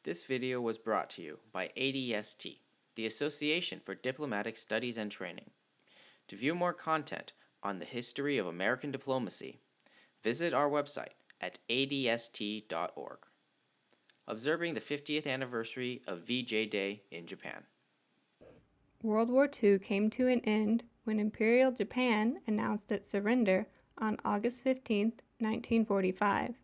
This video was brought to you by ADST, the Association for Diplomatic Studies and Training. To view more content on the history of American diplomacy, visit our website at adst.org. Observing the 50th anniversary of VJ Day in Japan. World War II came to an end when Imperial Japan announced its surrender on August 15, 1945.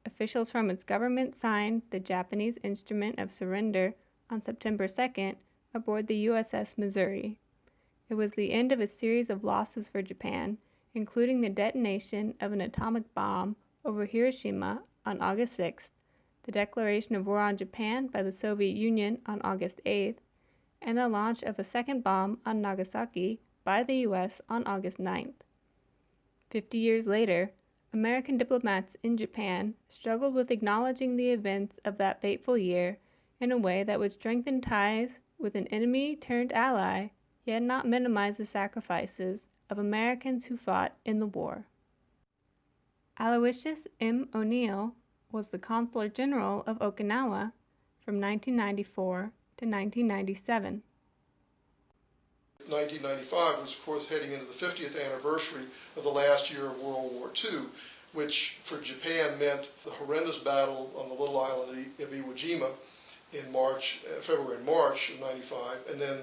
Officials from its government signed the Japanese instrument of surrender on September 2nd aboard the USS Missouri. It was the end of a series of losses for Japan, including the detonation of an atomic bomb over Hiroshima on August 6th, the declaration of war on Japan by the Soviet Union on August 8th, and the launch of a second bomb on Nagasaki by the U.S. on August 9th. 50 years later, American diplomats in Japan struggled with acknowledging the events of that fateful year in a way that would strengthen ties with an enemy-turned-ally, yet not minimize the sacrifices of Americans who fought in the war. Aloysius ONeill was the Consular General of Okinawa from 1994 to 1997. 1995 was, of course, heading into the 50th anniversary of the last year of World War II, which for Japan meant the horrendous battle on the little island of Iwo Jima in February and March of 95, and then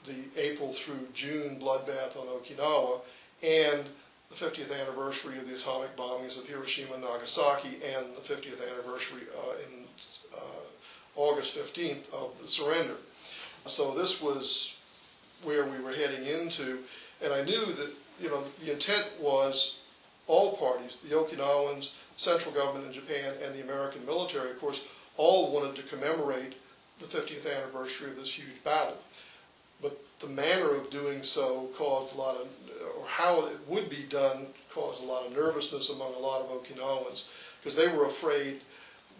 the April through June bloodbath on Okinawa, and the 50th anniversary of the atomic bombings of Hiroshima and Nagasaki, and the 50th anniversary in August 15th of the surrender. So this was where we were heading into, and I knew that the intent was all parties, the Okinawans, central government in Japan, and the American military, of course, all wanted to commemorate the 50th anniversary of this huge battle. But the manner of doing so caused a lot of, or how it would be done, caused a lot of nervousness among a lot of Okinawans, because they were afraid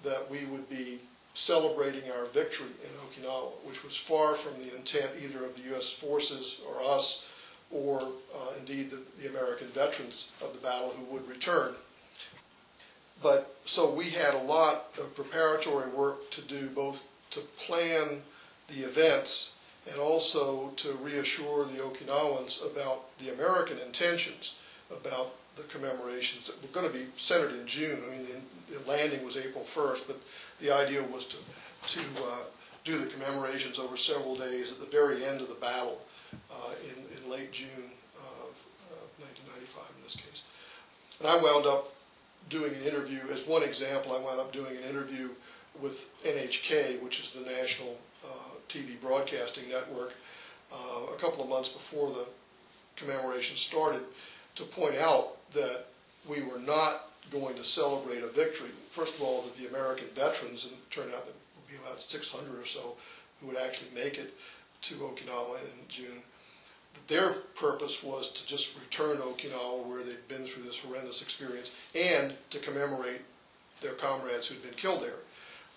that we would be celebrating our victory in Okinawa, which was far from the intent either of the U.S. forces or us, or indeed the American veterans of the battle who would return. But so we had a lot of preparatory work to do, both to plan the events and also to reassure the Okinawans about the American intentions about the commemorations that were going to be centered in June. I mean, the landing was April 1st, but the idea was to do the commemorations over several days at the very end of the battle in late June of 1995 in this case. And I wound up doing an interview, as one example, I wound up doing an interview with NHK, which is the National TV Broadcasting Network, a couple of months before the commemoration started, to point out that we were not going to celebrate a victory. First of all, that the American veterans, and it turned out that would be about 600 or so who would actually make it to Okinawa in June. Their purpose was to just return to Okinawa, where they'd been through this horrendous experience, and to commemorate their comrades who'd been killed there.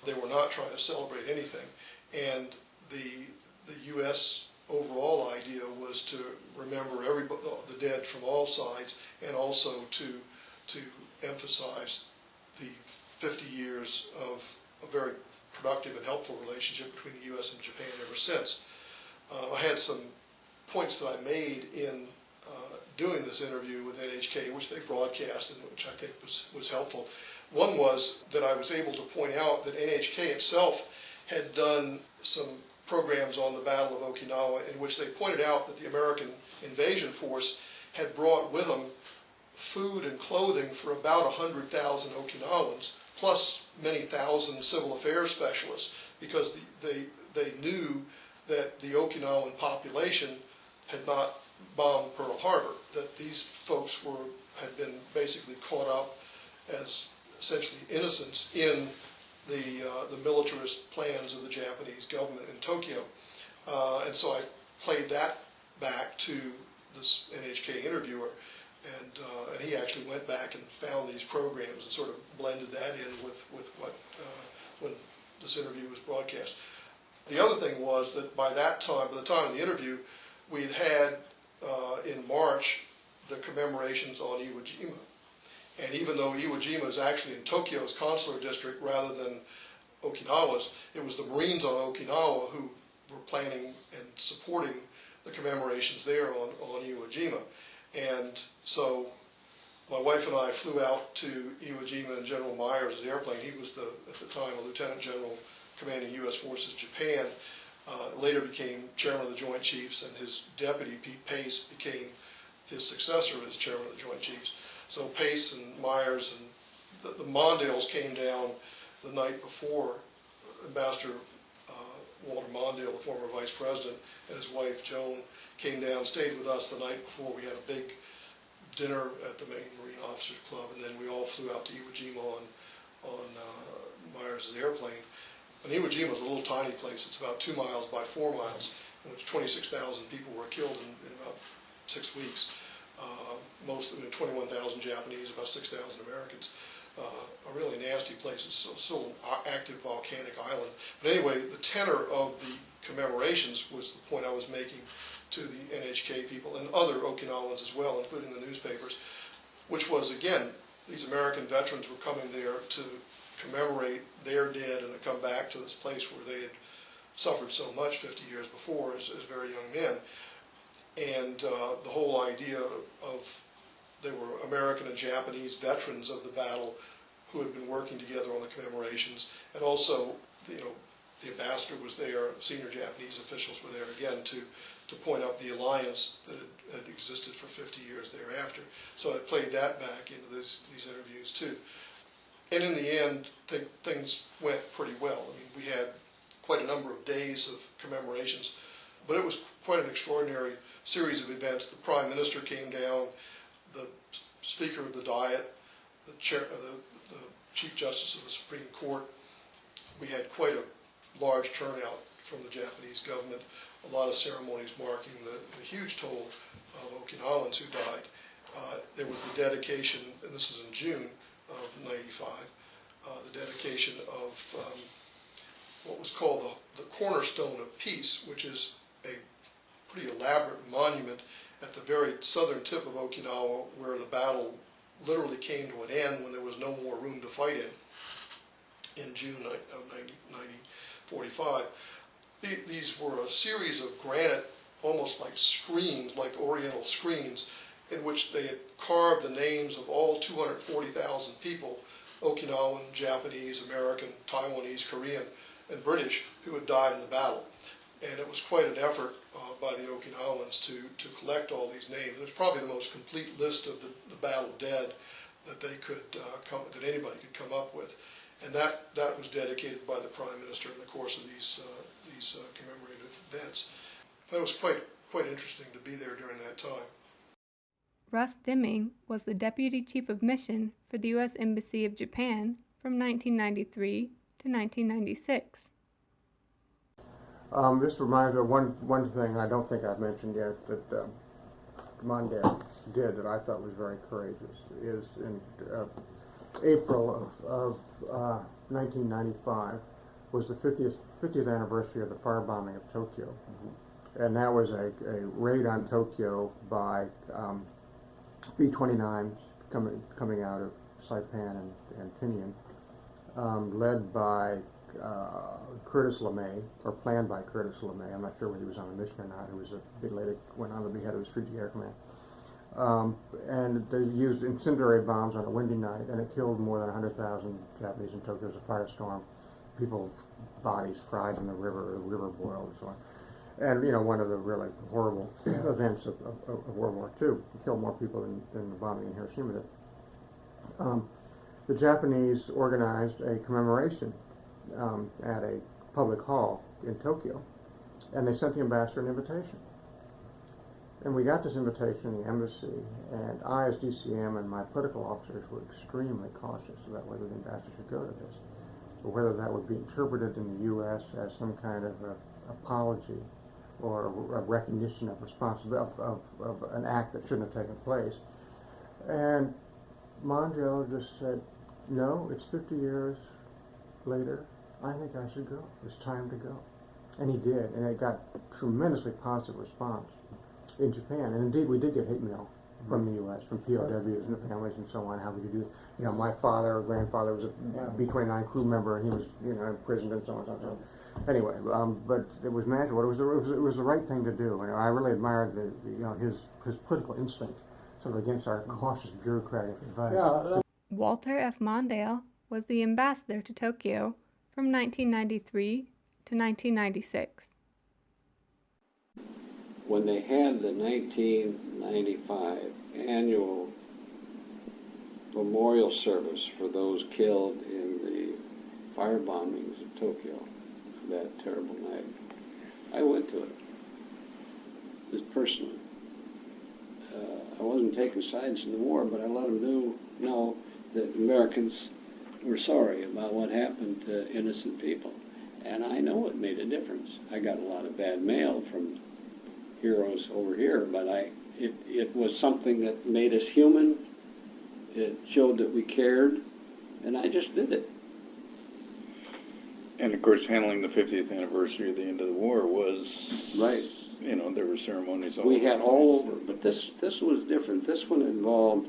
They were not trying to celebrate anything. And the U.S. overall idea was to remember the dead from all sides, and also to emphasize the 50 years of a very productive and helpful relationship between the U.S. and Japan ever since. I had some points that I made in doing this interview with NHK, which they broadcast and which I think was helpful. One was that I was able to point out that NHK itself had done some programs on the Battle of Okinawa in which they pointed out that the American invasion force had brought with them food and clothing for about 100,000 Okinawans, plus many thousand civil affairs specialists, because they knew that the Okinawan population had not bombed Pearl Harbor, that these folks had been basically caught up as essentially innocents in the militarist plans of the Japanese government in Tokyo. And so I played that back to this NHK interviewer, and he actually went back and found these programs and sort of blended that in with what when this interview was broadcast. The other thing was that by the time of the interview, we had in March the commemorations on Iwo Jima. And even though Iwo Jima is actually in Tokyo's consular district rather than Okinawas. It was the Marines on Okinawa who were planning and supporting the commemorations there on Iwo Jima. And so my wife and I flew out to Iwo Jima in General Myers' airplane. He was, at the time, a lieutenant general commanding U.S. Forces Japan. Later became chairman of the Joint Chiefs, and his deputy, Pete Pace, became his successor as chairman of the Joint Chiefs. So Pace and Myers and the Mondales came down the night before. Ambassador Walter Mondale, the former vice president, and his wife Joan came down, stayed with us the night before. We had a big dinner at the Maine Marine Officers Club, and then we all flew out to Iwo Jima on Myers' airplane. And Iwo Jima is a little tiny place. It's about 2 miles by 4 miles, in which 26,000 people were killed in about 6 weeks. Most of them, 21,000 Japanese, about 6,000 Americans. A really nasty place. It's still an active volcanic island. But anyway, the tenor of the commemorations was the point I was making to the NHK people and other Okinawans as well, including the newspapers, which was, again, these American veterans were coming there to commemorate their dead and to come back to this place where they had suffered so much 50 years before as very young men. And the whole idea of they were American and Japanese veterans of the battle who had been working together on the commemorations, and also, the ambassador was there, senior Japanese officials were there again to point out the alliance that had existed for 50 years thereafter. So I played that back into these interviews too. And in the end, things went pretty well. I mean, we had quite a number of days of commemorations, but it was quite an extraordinary series of events. The Prime Minister came down, the Speaker of the Diet, the Chief Justice of the Supreme Court. We had quite a large turnout from the Japanese government, a lot of ceremonies marking the huge toll of Okinawans who died. There was the dedication, and this is in June of '95, the dedication of what was called the Cornerstone of Peace, which is a pretty elaborate monument at the very southern tip of Okinawa, where the battle literally came to an end when there was no more room to fight in June of 1945. These were a series of granite, almost like screens, like oriental screens, in which they had carved the names of all 240,000 people, Okinawan, Japanese, American, Taiwanese, Korean, and British, who had died in the battle. And it was quite an effort by the Okinawans to collect all these names. It was probably the most complete list of the battle dead that they could that anybody could come up with, and that was dedicated by the Prime Minister in the course of these commemorative events. That was quite interesting to be there during that time. Russ Deming was the Deputy Chief of Mission for the U.S. Embassy of Japan from 1993 to 1996. This reminds me of one thing I don't think I've mentioned yet that Mondale did that I thought was very courageous is in April of 1995 was the 50th anniversary of the firebombing of Tokyo. Mm-hmm. And that was a raid on Tokyo by B-29s coming out of Saipan and Tinian, led by Curtis LeMay, or planned by Curtis LeMay. I'm not sure whether he was on a mission or not. He was later went on to be head of the Strategic Air Command. And they used incendiary bombs on a windy night, and it killed more than 100,000 Japanese in Tokyo. It was a firestorm. People's bodies fried in the river boiled and so on. And, one of the really horrible events of World War II. It killed more people than the bombing in Hiroshima did. The Japanese organized a commemoration at a public hall in Tokyo, and they sent the ambassador an invitation. And we got this invitation in the embassy, and I, as DCM, and my political officers were extremely cautious about whether the ambassador should go to this, or whether that would be interpreted in the U.S. as some kind of apology or a recognition of responsibility of an act that shouldn't have taken place. And Mondale just said, no, it's 50 years later. I think I should go. It's time to go. And he did, and it got tremendously positive response in Japan. And indeed, we did get hate mail from the U.S., from POWs and the families and so on. How could you do it? You know, my father or grandfather was a B-29 crew member, and he was, you know, imprisoned and so on and so on. Anyway, but it was magical. It was the right thing to do. And I really admired his political instinct, sort of against our cautious bureaucratic advice. Yeah. Walter F. Mondale was the ambassador to Tokyo from 1993 to 1996. When they had the 1995 annual memorial service for those killed in the firebombings of Tokyo, that terrible night, I went to it, just personally. I wasn't taking sides in the war, but I let them know that Americans were sorry about what happened to innocent people. And I know it made a difference. I got a lot of bad mail from heroes over here, but it was something that made us human. It showed that we cared, and I just did it. And of course, handling the 50th anniversary of the end of the war was right. You know, there were ceremonies all we over. We had all over, but this was different. This one involved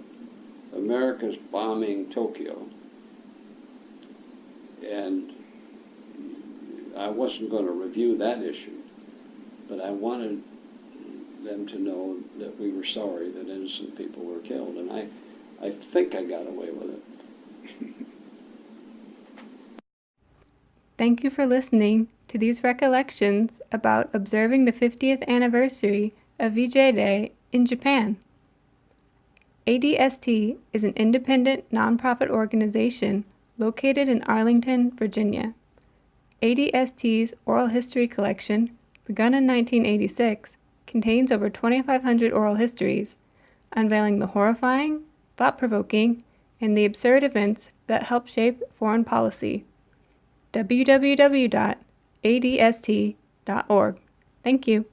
America's bombing Tokyo, and I wasn't going to review that issue, but I wanted them to know that we were sorry that innocent people were killed, and I think I got away with it. Thank you for listening to these recollections about observing the 50th anniversary of VJ Day in Japan. ADST is an independent nonprofit organization located in Arlington, Virginia. ADST's oral history collection, begun in 1986, contains over 2,500 oral histories, unveiling the horrifying, thought-provoking, and the absurd events that help shape foreign policy. www.adst.org. Thank you.